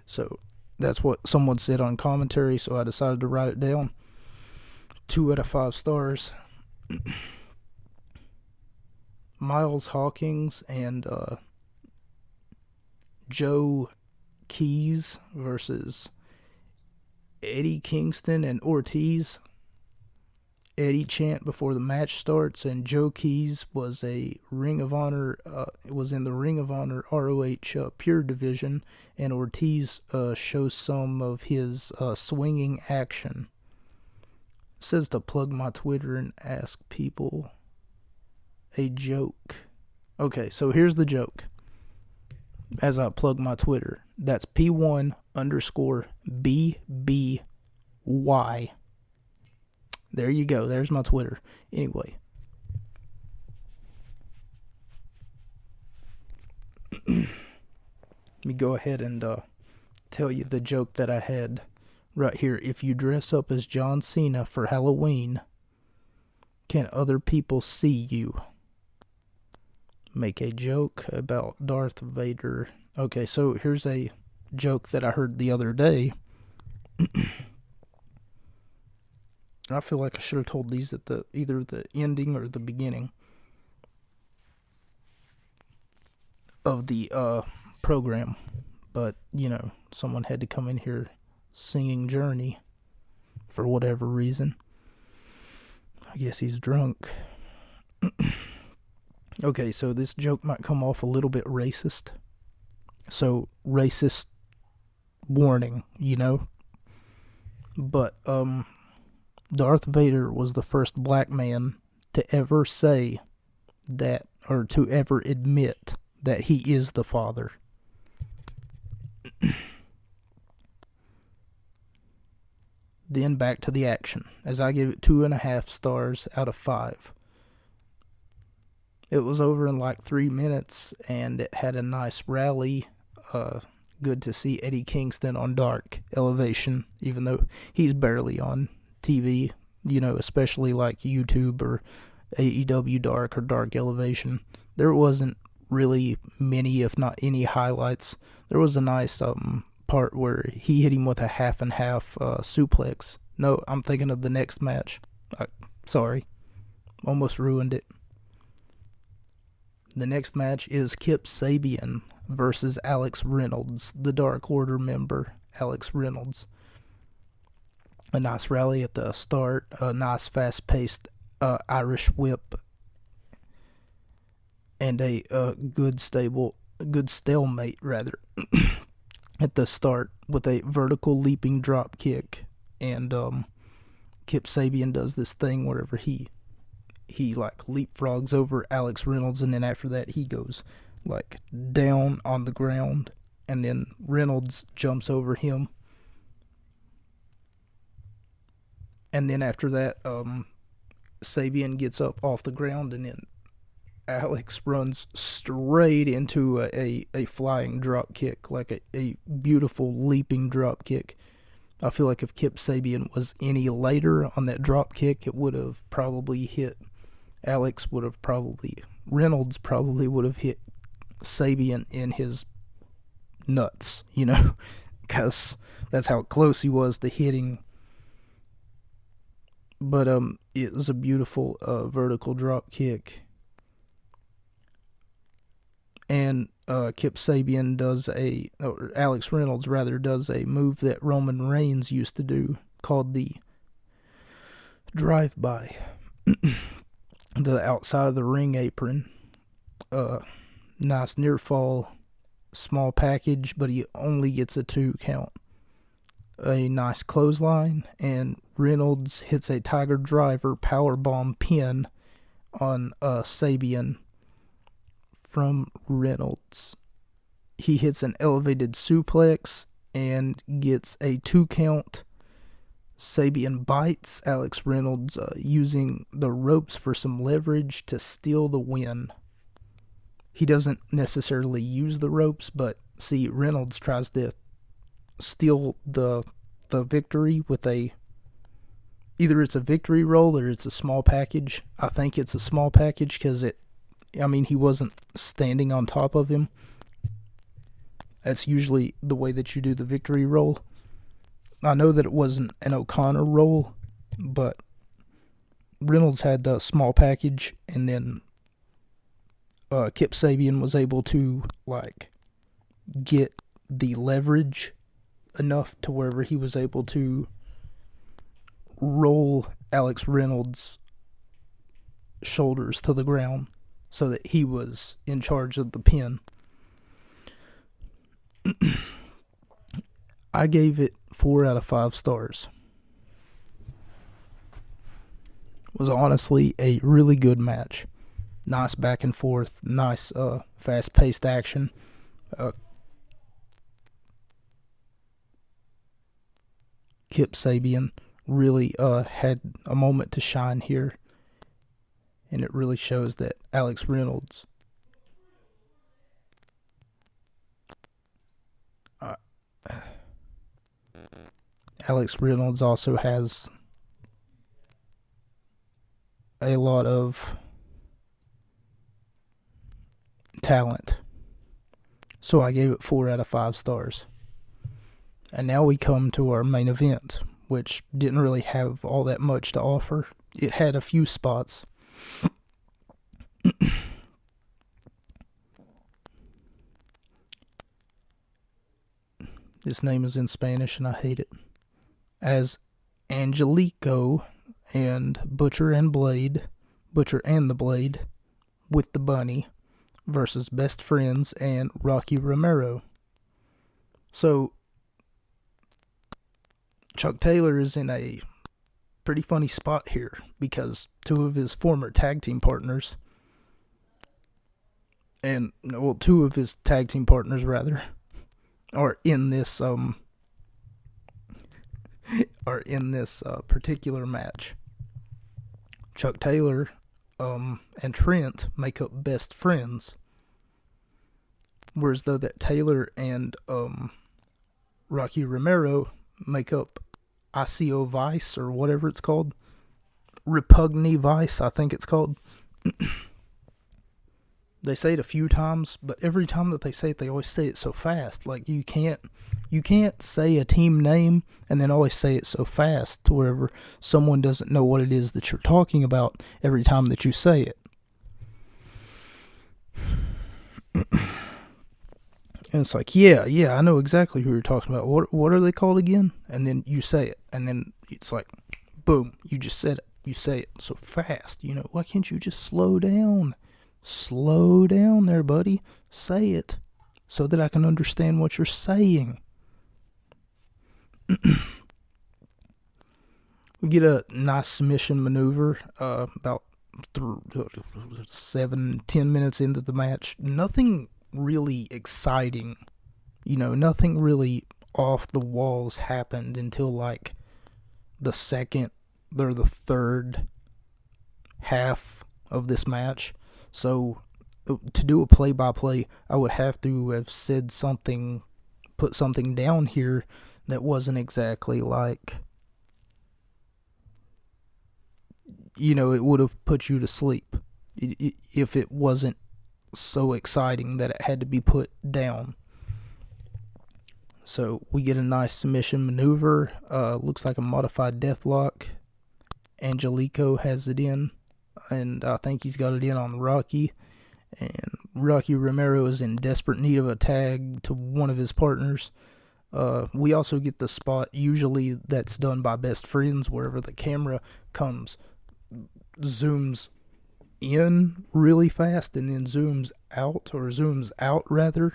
So that's what someone said on commentary, so I decided to write it down. 2 out of 5 stars. Miles Hawkins and Joe Keys versus Eddie Kingston and Ortiz. Eddie chant before the match starts, and Joe Keys was a Ring of Honor. Was in the Ring of Honor ROH Pure division, and Ortiz shows some of his swinging action. It says to plug my Twitter and ask people a joke. Okay, so here's the joke. As I plug my Twitter, that's P1_BBY. There you go. There's my Twitter. Anyway. Let me go ahead and tell you the joke that I had right here. If you dress up as John Cena for Halloween, can other people see you? Make a joke about Darth Vader. Okay, so here's a joke that I heard the other day. I feel like I should have told these at either the ending or the beginning of the program. But, you know, someone had to come in here singing Journey for whatever reason. I guess he's drunk. Okay, so this joke might come off a little bit racist. So, racist warning, you know? But, Darth Vader was the first black man to ever say that, or to ever admit that he is the father. Then back to the action, as I give it 2.5 stars out of 5. It was over in like 3 minutes, and it had a nice rally. Good to see Eddie Kingston on Dark Elevation, even though he's barely on TV, especially like YouTube or AEW Dark or Dark Elevation. There wasn't really many, if not any, highlights. There was a nice part where he hit him with a half and half suplex. No, I'm thinking of the next match. Sorry, almost ruined it. The next match is Kip Sabian versus Alex Reynolds, the Dark Order member, Alex Reynolds. A nice rally at the start, a nice fast-paced Irish whip, and a good stalemate at the start with a vertical leaping drop kick. And Kip Sabian does this thing wherever he like leapfrogs over Alex Reynolds, and then after that he goes like down on the ground, and then Reynolds jumps over him, and then after that Sabian gets up off the ground, and then Alex runs straight into a flying drop kick, like a beautiful leaping drop kick. I feel like if Kip Sabian was any later on that drop kick, it would have probably hit Reynolds probably would have hit Sabian in his nuts, because that's how close he was to hitting. But it was a beautiful vertical drop kick. And Kip Sabian Alex Reynolds does a move that Roman Reigns used to do called the drive-by. The outside of the ring apron. Nice near fall, small package, but he only gets a 2 count. A nice clothesline, and Reynolds hits a Tiger Driver powerbomb pin on Sabian from Reynolds. He hits an elevated suplex and gets a 2 count. Sabian bites Alex Reynolds, using the ropes for some leverage to steal the win. He doesn't necessarily use the ropes, but see, Reynolds tries to steal the victory with either it's a victory roll or it's a small package. I think it's a small package because he wasn't standing on top of him. That's usually the way that you do the victory roll. I know that it wasn't an O'Connor roll, but Reynolds had the small package, and then Kip Sabian was able to get the leverage enough to wherever he was able to roll Alex Reynolds' shoulders to the ground so that he was in charge of the pin. I gave it 4 out of 5 stars. It was honestly a really good match. Nice back and forth, nice fast-paced action. Kip Sabian really had a moment to shine here, and it really shows that Alex Reynolds also has a lot of talent. So I gave it 4 out of 5 stars. And now we come to our main event, which didn't really have all that much to offer. It had a few spots. This name is in Spanish and I hate it. As Angelico and Butcher and the Blade with the Bunny versus Best Friends and Rocky Romero. So Chuck Taylor is in a pretty funny spot here because two of his former tag team partners, two of his tag team partners rather, are in this particular match. Chuck Taylor and Trent make up best friends, whereas though that Taylor and Rocky Romero make up ICO Vice or whatever it's called, Repugni Vice, I think it's called. They say it a few times, but every time that they say it, they always say it so fast. Like you can't say a team name and then always say it so fast to wherever someone doesn't know what it is that you're talking about every time that you say it. And it's like, yeah, I know exactly who you're talking about. What are they called again? And then you say it, and then it's like, boom, you just said it. You say it so fast, Why can't you just slow down? Slow down there, buddy. Say it so that I can understand what you're saying. We get a nice submission maneuver about 7-10 minutes into the match. Nothing really exciting, nothing really off the walls happened until like the second or the third half of this match. So to do a play-by-play, I would have to have said something, put something down here that wasn't exactly like, it would have put you to sleep if it wasn't so exciting that it had to be put down. So we get a nice submission maneuver. Looks like a modified deathlock. Angelico has it in, and I think he's got it in on Rocky. And Rocky Romero is in desperate need of a tag to one of his partners. We also get the spot, usually that's done by best friends, wherever the camera zooms in really fast and then zooms out rather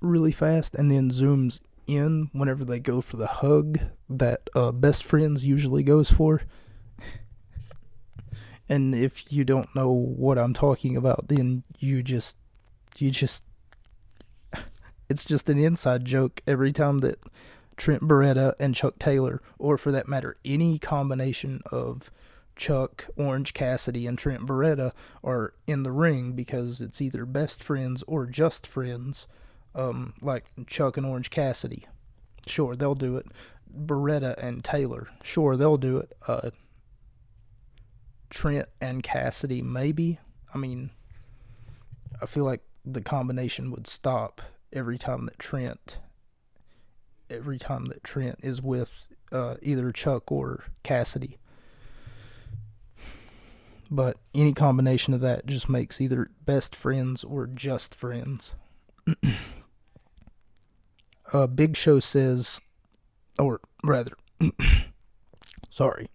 really fast and then zooms in whenever they go for the hug that best friends usually goes for. And if you don't know what I'm talking about, then you just it's just an inside joke every time that Trent Beretta and Chuck Taylor, or for that matter any combination of Chuck, Orange Cassidy, and Trent Beretta are in the ring, because it's either best friends or just friends, like Chuck and Orange Cassidy. Sure, they'll do it. Beretta and Taylor. Sure, they'll do it. Trent and Cassidy, maybe. I mean, I feel like the combination would stop every time that Trent is with either Chuck or Cassidy. But any combination of that just makes either best friends or just friends. Big Show says, or rather, sorry,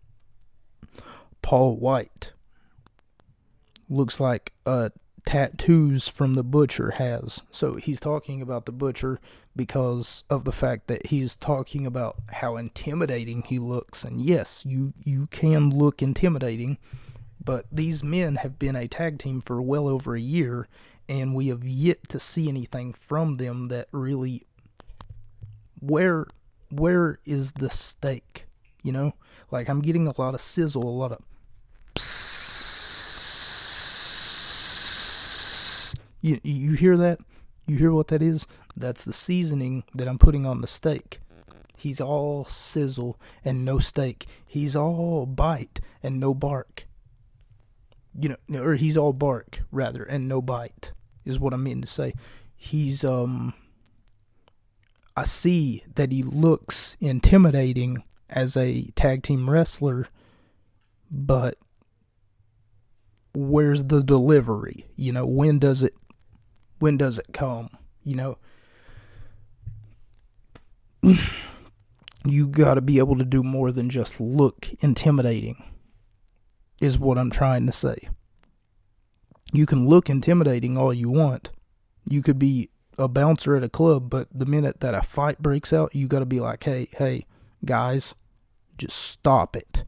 Paul White looks like tattoos from the Butcher has. So he's talking about the Butcher because of the fact that he's talking about how intimidating he looks. And yes, you can look intimidating, but these men have been a tag team for well over a year, and we have yet to see anything from them that really... Where is the steak? Like, I'm getting a lot of sizzle, a lot of... You hear that? You hear what that is? That's the seasoning that I'm putting on the steak. He's all sizzle and no steak. He's all bite and no bark. Or he's all bark, rather, and no bite, is what I mean to say. He's, I see that he looks intimidating as a tag team wrestler, but where's the delivery? When does it come? You gotta be able to do more than just look intimidating, is what I'm trying to say. You can look intimidating all you want. You could be a bouncer at a club, but the minute that a fight breaks out, you gotta be like, hey, guys, Just stop it.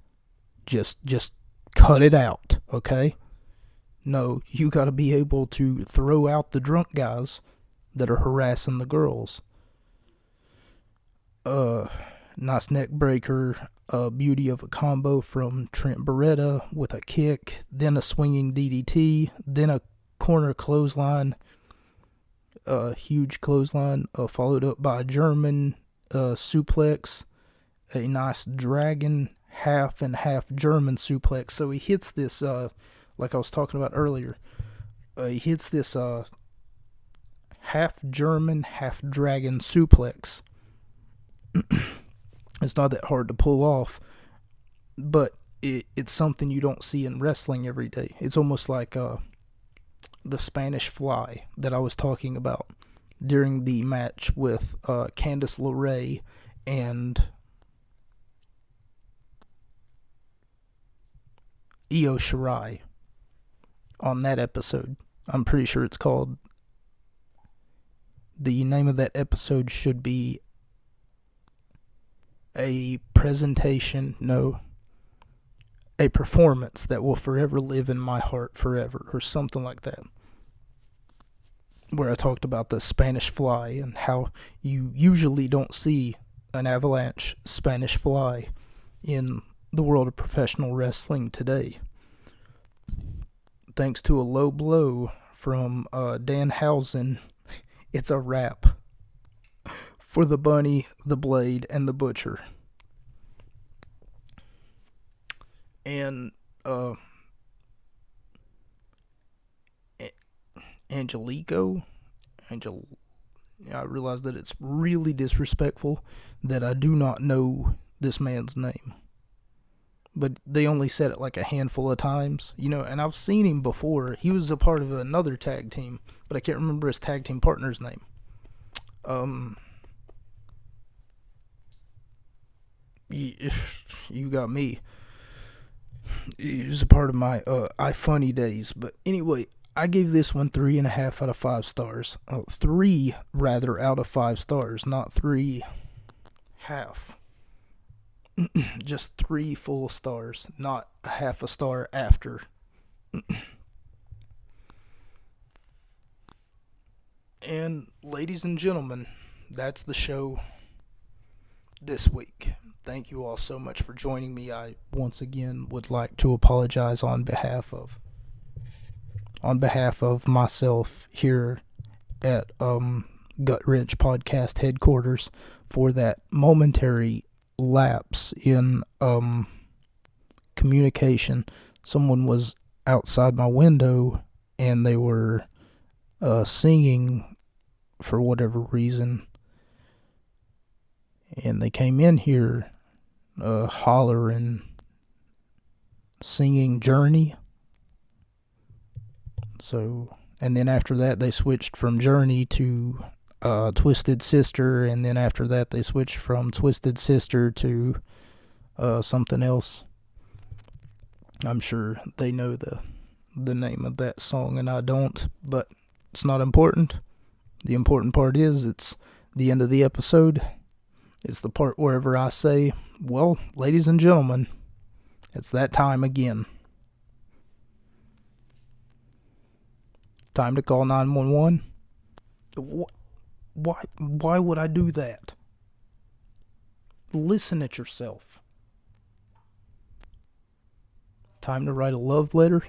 Just cut it out, okay? No, you gotta be able to throw out the drunk guys that are harassing the girls. Nice neck breaker, beauty of a combo from Trent Beretta with a kick, then a swinging DDT, then a corner clothesline, a huge clothesline, followed up by a German suplex, a nice dragon half and half German suplex. So he hits this, like I was talking about earlier, he hits this half German, half dragon suplex. It's not that hard to pull off, but it's something you don't see in wrestling every day. It's almost like the Spanish Fly that I was talking about during the match with Candice LeRae and Io Shirai on that episode. I'm pretty sure it's called, the name of that episode should be a performance that will forever live in my heart forever, or something like that, where I talked about the Spanish Fly and how you usually don't see an avalanche Spanish Fly in the world of professional wrestling today. Thanks to a low blow from Danhausen, it's a wrap for the Bunny, the Blade, and the Butcher. And I realize that it's really disrespectful that I do not know this man's name. But they only said it like a handful of times, and I've seen him before. He was a part of another tag team, but I can't remember his tag team partner's name. You got me. He was a part of my iFunny days. But anyway, I gave this one 3.5 out of 5 stars. 3 rather out of 5 stars, not 3 half. Just 3 full stars, not a half a star after. And ladies and gentlemen, that's the show this week. Thank you all so much for joining me. I once again would like to apologize on behalf of myself here at Gut Wrench Podcast headquarters for that momentary lapse in communication. Someone was outside my window and they were singing for whatever reason, and they came in here hollering, singing Journey. So, and then after that they switched from Journey to Twisted Sister, and then after that they switched from Twisted Sister to something else. I'm sure they know the name of that song and I don't, but it's not important. The important part is it's the end of the episode. It's the part wherever I say, well, ladies and gentlemen, it's that time again. Time to call 911. Why would I do that? Listen at yourself. Time to write a love letter?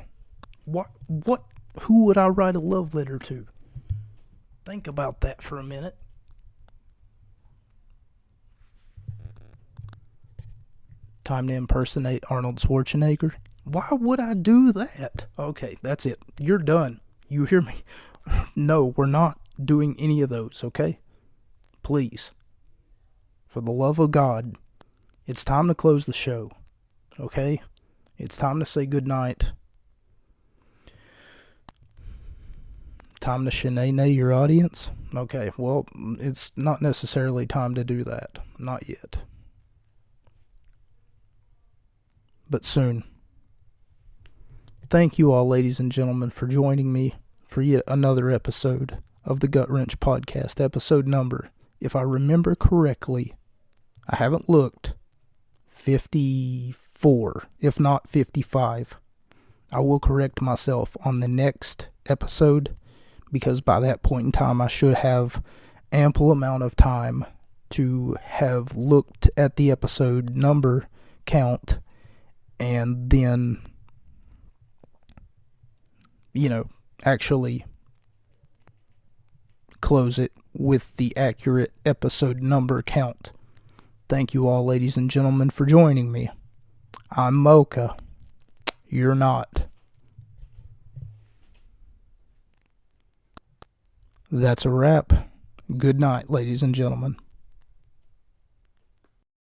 Who would I write a love letter to? Think about that for a minute. Time to impersonate Arnold Schwarzenegger? Why would I do that? Okay, that's it. You're done. You hear me? No, we're not doing any of those, okay? Please. For the love of God, it's time to close the show, okay? It's time to say goodnight. Time to shenanigans your audience? Okay, well, it's not necessarily time to do that. Not yet. But soon. Thank you all, ladies and gentlemen, for joining me for yet another episode of the Gut Wrench Podcast. Episode number, if I remember correctly, I haven't looked, 54, if not 55. I will correct myself on the next episode, because by that point in time I should have ample amount of time to have looked at the episode number count and then, actually close it with the accurate episode number count. Thank you all, ladies and gentlemen, for joining me. I'm Mocha. You're not. That's a wrap. Good night, ladies and gentlemen.